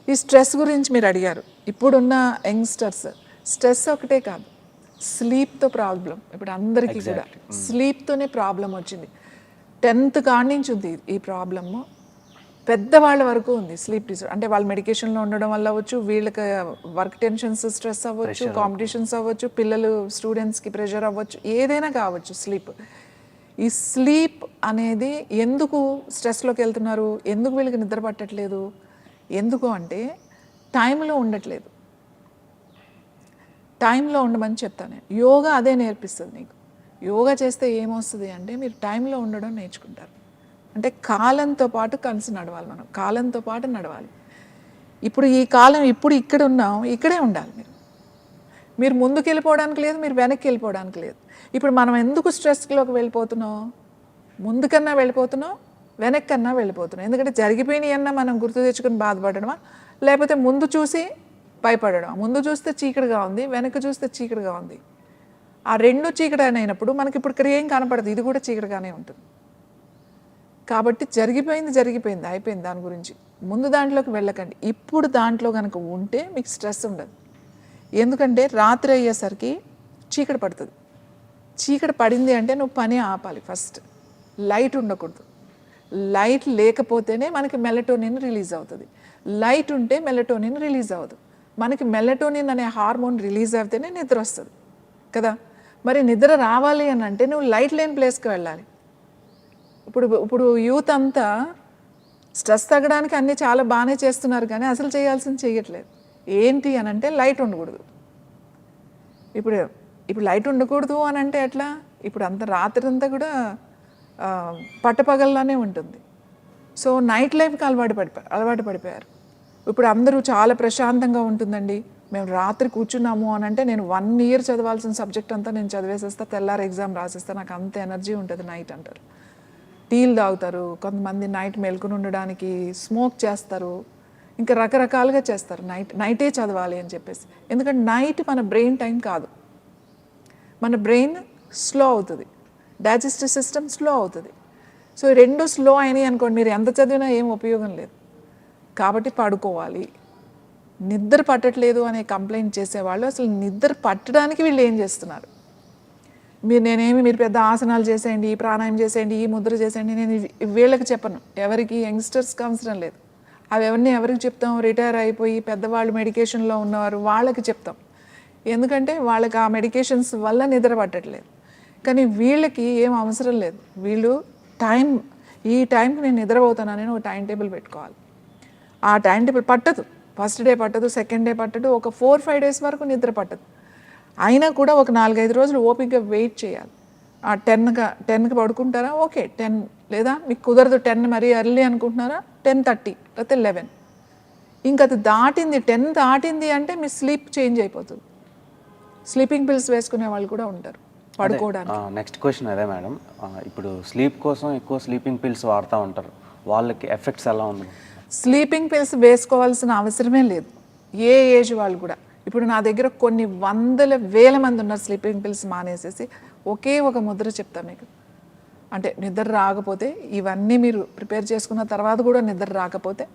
ఈ స్ట్రెస్ గురించి మీరు అడిగారు. ఇప్పుడున్న యంగ్స్టర్స్ స్ట్రెస్ ఒకటే కాదు, స్లీప్తో ప్రాబ్లం. ఇప్పుడు అందరికీ కూడా స్లీప్తోనే ప్రాబ్లం వచ్చింది. 10th కాడి నుంచి ఉంది ఈ ప్రాబ్లము, పెద్దవాళ్ళ వరకు ఉంది స్లీప్ డిసార్డర్. అంటే వాళ్ళు మెడికేషన్లో ఉండడం వల్ల అవ్వచ్చు, వీళ్ళకి వర్క్ టెన్షన్స్ స్ట్రెస్ అవ్వచ్చు, కాంపిటీషన్స్ అవ్వచ్చు, పిల్లలు స్టూడెంట్స్కి ప్రెషర్ అవ్వచ్చు, ఏదైనా కావచ్చు. ఈ స్లీప్ అనేది ఎందుకు స్ట్రెస్లోకి వెళ్తున్నారు, ఎందుకు వీళ్ళకి నిద్ర పట్టట్లేదు, ఎందుకు అంటే టైంలో ఉండట్లేదు. టైంలో ఉండమని చెప్తాను నేను. యోగా అదే నేర్పిస్తుంది నీకు. యోగా చేస్తే ఏమొస్తుంది అంటే మీరు టైంలో ఉండడం నేర్చుకుంటారు. అంటే కాలంతో పాటు కలిసి నడవాలి, మనం కాలంతో పాటు నడవాలి. ఇప్పుడు ఈ కాలం, ఇప్పుడు ఇక్కడ ఉన్నాం, ఇక్కడే ఉండాలి. మీరు ముందుకు వెళ్ళిపోవడానికి లేదు, మీరు వెనక్కి వెళ్ళిపోవడానికి లేదు. ఇప్పుడు మనం ఎందుకు స్ట్రెస్లోకి వెళ్ళిపోతున్నాం, ముందుకన్నా వెళ్ళిపోతున్నాం, వెనక్కన్నా వెళ్ళిపోతున్నాం. ఎందుకంటే జరిగిపోయినాయి అన్నా మనం గుర్తు తెచ్చుకొని బాధపడడమా, లేకపోతే ముందు చూసి భయపడడం. ముందు చూస్తే చీకటిగా ఉంది, వెనక చూస్తే చీకటిగా ఉంది. ఆ రెండు చీకటి అయినప్పుడు మనకి ఇప్పుడు ఇక్కడ ఏం కనపడదు, ఇది కూడా చీకటిగానే ఉంటుంది. కాబట్టి జరిగిపోయింది అయిపోయింది, దాని గురించి ముందు దాంట్లోకి వెళ్ళకండి. ఇప్పుడు దాంట్లో కనుక ఉంటే మీకు స్ట్రెస్ ఉండదు. ఎందుకంటే రాత్రి అయ్యేసరికి చీకటి పడుతుంది. చీకటి పడింది అంటే నువ్వు పని ఆపాలి. ఫస్ట్ లైట్ ఉండకూడదు. లైట్ లేకపోతేనే మనకి మెలటోనిన్ రిలీజ్ అవుతుంది. లైట్ ఉంటే మెలటోనిన్ రిలీజ్ అవ్వదు. మనకి మెలటోనిన్ అనే హార్మోన్ రిలీజ్ అవుతేనే నిద్ర వస్తుంది కదా. మరి నిద్ర రావాలి అని అంటే నువ్వు లైట్ లేని ప్లేస్కి వెళ్ళాలి. ఇప్పుడు యూత్ అంతా స్ట్రెస్ తగ్గడానికి అన్నీ చాలా బాగానే చేస్తున్నారు, కానీ అసలు చేయాల్సింది చేయట్లేదు. ఏంటి అని అంటే లైట్ ఉండకూడదు. ఇప్పుడు లైట్ ఉండకూడదు అని అంటే ఎట్లా? ఇప్పుడు రాత్రి అంతా కూడా పట్టపగల్లానే ఉంటుంది. సో నైట్ లైఫ్కి అలవాటు పడిపోయారు. ఇప్పుడు అందరూ చాలా ప్రశాంతంగా ఉంటుందండి, మేము రాత్రి కూర్చున్నాము అని అంటే నేను 1 year చదవాల్సిన సబ్జెక్ట్ అంతా నేను చదివేసేస్తా, తెల్లారి ఎగ్జామ్ రాసేస్తా, నాకు అంత ఎనర్జీ ఉంటుంది నైట్ అంటారు. టీలు తాగుతారు, కొంతమంది నైట్ మెలుకుని ఉండడానికి స్మోక్ చేస్తారు, ఇంకా రకరకాలుగా చేస్తారు. నైటే చదవాలి అని చెప్పేసి. ఎందుకంటే నైట్ మన బ్రెయిన్ టైం కాదు. మన బ్రెయిన్ స్లో అవుతుంది, డైజెస్టివ్ సిస్టమ్ స్లో అవుతుంది. సో ఈ రెండు స్లో అయినాయి అనుకోండి, మీరు ఎంత చదివినా ఏం ఉపయోగం లేదు. కాబట్టి పడుకోవాలి. నిద్ర పట్టట్లేదు అనే కంప్లైంట్ చేసేవాళ్ళు అసలు నిద్ర పట్టడానికి వీళ్ళు ఏం చేస్తున్నారు? మీరు పెద్ద ఆసనాలు చేసేయండి, ఈ ప్రాణాయామం చేసేయండి, ఈ ముద్ర చేసేయండి, నేను వీళ్ళకి చెప్పను. ఎవరికి, యంగ్స్టర్స్కి అవసరం లేదు. అవి ఎవరికి చెప్తాం? రిటైర్ అయిపోయి పెద్దవాళ్ళు మెడికేషన్లో ఉన్నవారు వాళ్ళకి చెప్తాం. ఎందుకంటే వాళ్ళకి ఆ మెడికేషన్స్ వల్ల నిద్ర పట్టట్లేదు. కానీ వీళ్ళకి ఏం అవసరం లేదు. వీళ్ళు ఈ టైంకి నేను నిద్రపోతానని ఒక టైం టేబుల్ పెట్టుకోవాలి. ఆ టైం టేబుల్ పట్టదు. ఫస్ట్ డే పట్టదు, సెకండ్ డే పట్టదు, ఒక 4-5 days వరకు నిద్ర పట్టదు. అయినా కూడా ఒక 4-5 రోజులు ఓపికగా వెయిట్ చేయాలి. 10కి పడుకుంటారా? ఓకే 10, లేదా మీకు కుదరదు 10 మరీ ఎర్లీ అనుకుంటున్నారా 10:30 లేకపోతే 11. ఇంకా అది దాటింది 10 దాటింది అంటే మీ స్లీప్ చేంజ్ అయిపోతుంది. స్లీపింగ్ పిల్స్ వేసుకునే వాళ్ళు కూడా ఉంటారు పడుకోవడానికి. నెక్స్ట్ క్వశ్చన్ అదే మేడం, ఇప్పుడు స్లీప్ కోసం ఎక్కువ స్లీపింగ్ పిల్స్ వాడుతూ ఉంటారు, వాళ్ళకి ఎఫెక్ట్స్ ఎలా ఉంది? స్లీపింగ్ పిల్స్ వేసుకోవాల్సిన అవసరమే లేదు, ఏ ఏజ్ వాళ్ళు కూడా. ఇప్పుడు నా దగ్గర కొన్ని 100,000 మంది ఉన్నారు స్లీపింగ్ పిల్స్ మానేసేసి. ఒకే ఒక ముద్ర చెప్తా మీకు. అంటే నిద్ర రాకపోతే, ఇవన్నీ మీరు ప్రిపేర్ చేసుకున్న తర్వాత కూడా నిద్ర రాకపోతే,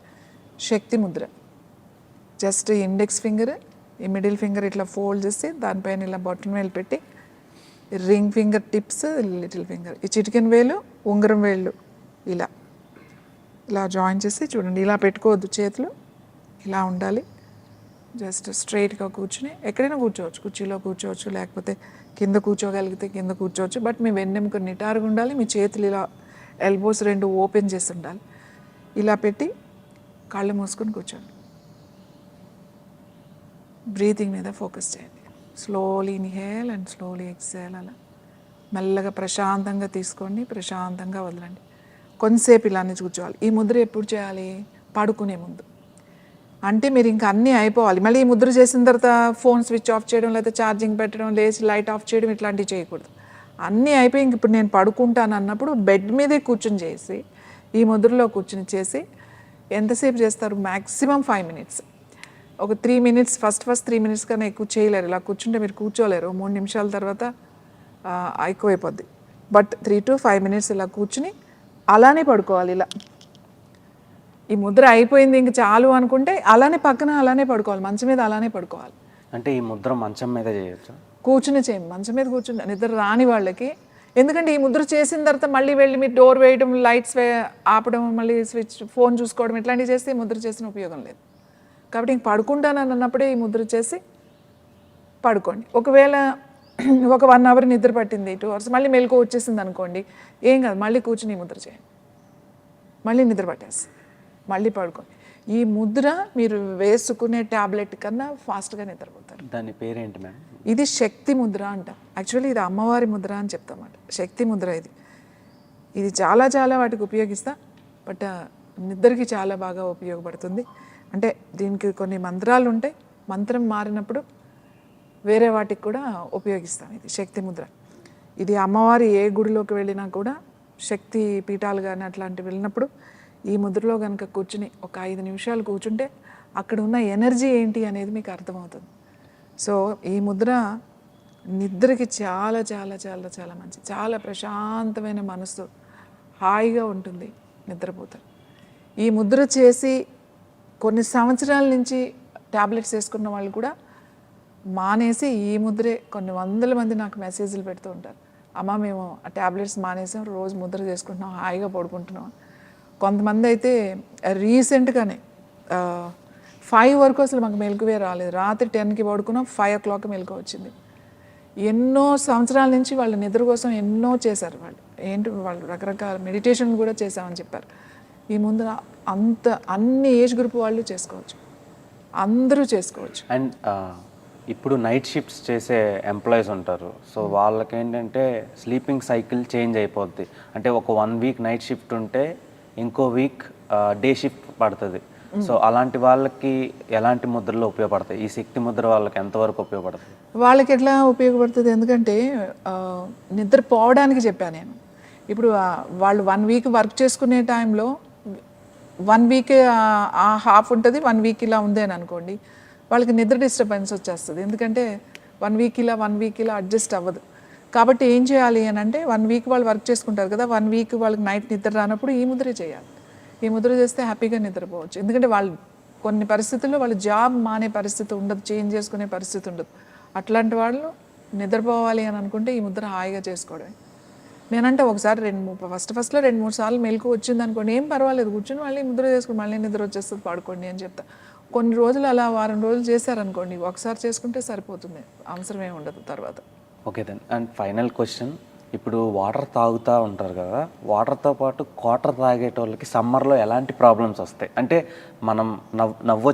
శక్తి ముద్ర. జస్ట్ ఇండెక్స్ ఫింగర్, ఈ మిడిల్ ఫింగర్ ఇట్లా ఫోల్డ్ చేసి దానిపైన ఇలా బొట్టన్ వేలు పెట్టి, ring finger tips, little finger, ఈ చిటికెన్ వేలు, ఉంగరం వేళ్ళు ఇలా జాయిన్ చేసి చూడండి. ఇలా పెట్టుకోవద్దు, చేతులు ఇలా ఉండాలి. జస్ట్ స్ట్రైట్గా కూర్చుని ఎక్కడైనా కూర్చోవచ్చు, కుర్చీలో కూర్చోవచ్చు, లేకపోతే కింద కూర్చోగలిగితే కింద కూర్చోవచ్చు. బట్ మీ వెన్నెముక నిటారుగా ఉండాలి. మీ చేతులు ఇలా ఎల్బోస్ 2 ఓపెన్ చేసి ఉండాలి. ఇలా పెట్టి కళ్ళు మూసుకొని కూర్చోండి. బ్రీతింగ్ మీద ఫోకస్ చేయండి. Slowly inhale and slowly exhale. అలా మెల్లగా ప్రశాంతంగా తీసుకోండి, ప్రశాంతంగా వదలండి. కొంతసేపు ఇలానే కూర్చోవాలి. ఈ ముద్ర ఎప్పుడు చేయాలి? పడుకునే ముందు. అంటే మీరు ఇంకా అన్నీ అయిపోవాలి. మళ్ళీ ఈ ముద్ర చేసిన తర్వాత ఫోన్ స్విచ్ ఆఫ్ చేయడం, లేకపోతే ఛార్జింగ్ పెట్టడం, లేచి లైట్ ఆఫ్ చేయడం, ఇట్లాంటివి చేయకూడదు. అన్నీ అయిపోయి ఇంక ఇప్పుడు నేను పడుకుంటాను అన్నప్పుడు బెడ్ మీదే కూర్చుని చేసి, ఈ ముద్రలో కూర్చుని చేసి ఎంతసేపు చేస్తారు? Maximum 5 minutes. ఒక 3 minutes, ఫస్ట్ 3 minutes కన్నా ఎక్కువ చేయలేరు. ఇలా కూర్చుంటే మీరు కూర్చోలేరు. 3 నిమిషాల తర్వాత ఎక్కువైపోద్ది. బట్ 3 to 5 minutes ఇలా కూర్చుని అలానే పడుకోవాలి. ఇలా ఈ ముద్ర అయిపోయింది ఇంక చాలు అనుకుంటే అలానే పక్కన అలానే పడుకోవాలి, మంచం మీద అలానే పడుకోవాలి. అంటే ఈ ముద్ర మంచం మీద చేయొచ్చు? కూర్చుని చేయండి, మంచం మీద కూర్చుని. నిద్ర రాని వాళ్ళకి, ఎందుకంటే ఈ ముద్ర చేసిన తర్వాత మళ్ళీ వెళ్ళి మీరు డోర్ వేయడం, లైట్స్ ఆపడం, మళ్ళీ స్విచ్ ఫోన్ చూసుకోవడం ఇట్లాంటివి చేస్తే ఈ ముద్ర చేసిన ఉపయోగం లేదు. కాబట్టి ఇంక పడుకుంటానని అన్నప్పుడే ఈ ముద్ర చేసి పడుకోండి. ఒకవేళ ఒక 1 అవర్ నిద్ర పట్టింది, 2 అవర్స్ మళ్ళీ మెలకు వచ్చేసింది అనుకోండి, ఏం కాదు, మళ్ళీ కూర్చుని ఈ ముద్ర చేయండి, మళ్ళీ నిద్ర పట్టేస్తుంది, మళ్ళీ పడుకోండి. ఈ ముద్ర మీరు వేసుకునే ట్యాబ్లెట్ కన్నా ఫాస్ట్గా నిద్రపోతారు. దాని పేరేంటి మేడం? ఇది శక్తి ముద్ర అంటాం. యాక్చువల్లీ ఇది అమ్మవారి ముద్ర అని చెప్తామన్నమాట. శక్తి ముద్ర ఇది చాలా చాలా వాటికి ఉపయోగిస్తా, బట్ నిద్రకి చాలా బాగా ఉపయోగపడుతుంది. అంటే దీనికి కొన్ని మంత్రాలు ఉంటాయి, మంత్రం మారినప్పుడు వేరే వాటికి కూడా ఉపయోగిస్తాం. ఇది శక్తి ముద్ర. ఇది అమ్మవారి ఏ గుడిలోకి వెళ్ళినా కూడా, శక్తి పీఠాలు కానీ అట్లాంటివి వెళ్ళినప్పుడు ఈ ముద్రలో కనుక కూర్చుని ఒక 5 నిమిషాలు కూర్చుంటే అక్కడ ఉన్న ఎనర్జీ ఏంటి అనేది మీకు అర్థమవుతుంది. సో ఈ ముద్ర నిద్రకి చాలా చాలా చాలా చాలా మంచి, చాలా ప్రశాంతమైన మనసు, హాయిగా ఉంటుంది, నిద్రపోతారు. ఈ ముద్ర చేసి కొన్ని సంవత్సరాల నుంచి ట్యాబ్లెట్స్ వేసుకున్న వాళ్ళు కూడా మానేసి ఈ ముద్రే, కొన్ని వందల మంది నాకు మెసేజ్లు పెడుతూ ఉంటారు, అమ్మ మేము ఆ ట్యాబ్లెట్స్ మానేసాం, రోజు ముద్ర చేసుకుంటున్నాం, హాయిగా పడుకుంటున్నాం. కొంతమంది అయితే రీసెంట్గానే 5 వరకు అసలు మాకు మెలకువే రాలేదు, రాత్రి 10కి పడుకున్నాం, 5 o'clock మెలకు వచ్చింది. ఎన్నో సంవత్సరాల నుంచి వాళ్ళు నిద్ర కోసం ఎన్నో చేశారు. వాళ్ళు రకరకాల మెడిటేషన్ కూడా చేశామని చెప్పారు. ఈ ముందు అన్ని ఏజ్ గ్రూప్ వాళ్ళు చేసుకోవచ్చు, అందరూ చేసుకోవచ్చు. అండ్ ఇప్పుడు నైట్ షిఫ్ట్స్ చేసే ఎంప్లాయీస్ ఉంటారు, సో వాళ్ళకి ఏంటంటే స్లీపింగ్ సైకిల్ చేంజ్ అయిపోద్ది. అంటే ఒక 1 వీక్ నైట్ షిఫ్ట్ ఉంటే ఇంకో వీక్ డే షిఫ్ట్ పడుతుంది. సో అలాంటి వాళ్ళకి ఎలాంటి ముద్రలు ఉపయోగపడతాయి? ఈ శక్తి ముద్ర వాళ్ళకి ఎంతవరకు ఉపయోగపడుతుంది? వాళ్ళకి ఎట్లా ఉపయోగపడుతుంది, ఎందుకంటే నిద్రపోవడానికి చెప్పాను నేను. ఇప్పుడు వాళ్ళు 1 వీక్ వర్క్ చేసుకునే టైంలో 1 వీక్ హాఫ్ ఉంటుంది, 1 వీక్ ఇలా ఉంది అని అనుకోండి, వాళ్ళకి నిద్ర డిస్టర్బెన్స్ వచ్చేస్తుంది. ఎందుకంటే 1 వీక్ ఇలా 1 వీక్ ఇలా అడ్జస్ట్ అవ్వదు. కాబట్టి ఏం చేయాలి అని అంటే 1 వీక్ వాళ్ళు వర్క్ చేసుకుంటారు కదా, 1 వీక్ వాళ్ళకి నైట్ నిద్ర రానప్పుడు ఈ ముద్రే చేయాలి. ఈ ముద్ర చేస్తే హ్యాపీగా నిద్రపోవచ్చు. ఎందుకంటే వాళ్ళు కొన్ని పరిస్థితుల్లో వాళ్ళు జాబ్ మానే పరిస్థితి ఉండదు, చేంజ్ చేసుకునే పరిస్థితి ఉండదు. అట్లాంటి వాళ్ళు నిద్రపోవాలి అని అనుకుంటే ఈ ముద్ర హాయిగా చేసుకోవడమే. నేనంటే ఒకసారి ఫస్ట్లో 2-3 సార్లు మెలకు వచ్చింది అనుకోండి, ఏం పర్వాలేదు, కూర్చొని మళ్ళీ ముద్ర చేసుకుని మళ్ళీ నిద్ర వచ్చేస్తుంది, పడుకోండి అని చెప్తా. కొన్ని రోజులు అలా వారం రోజులు చేశారనుకోండి, ఒకసారి చేసుకుంటే సరిపోతుంది, అవసరమే ఉండదు తర్వాత. Okay then. And final question, ఇప్పుడు వాటర్ తాగుతూ ఉంటారు కదా, వాటర్తో పాటు క్వార్టర్ తాగేటోళ్ళకి సమ్మర్లో ఎలాంటి ప్రాబ్లమ్స్ వస్తాయి? అంటే మనం నవ్వొచ్చే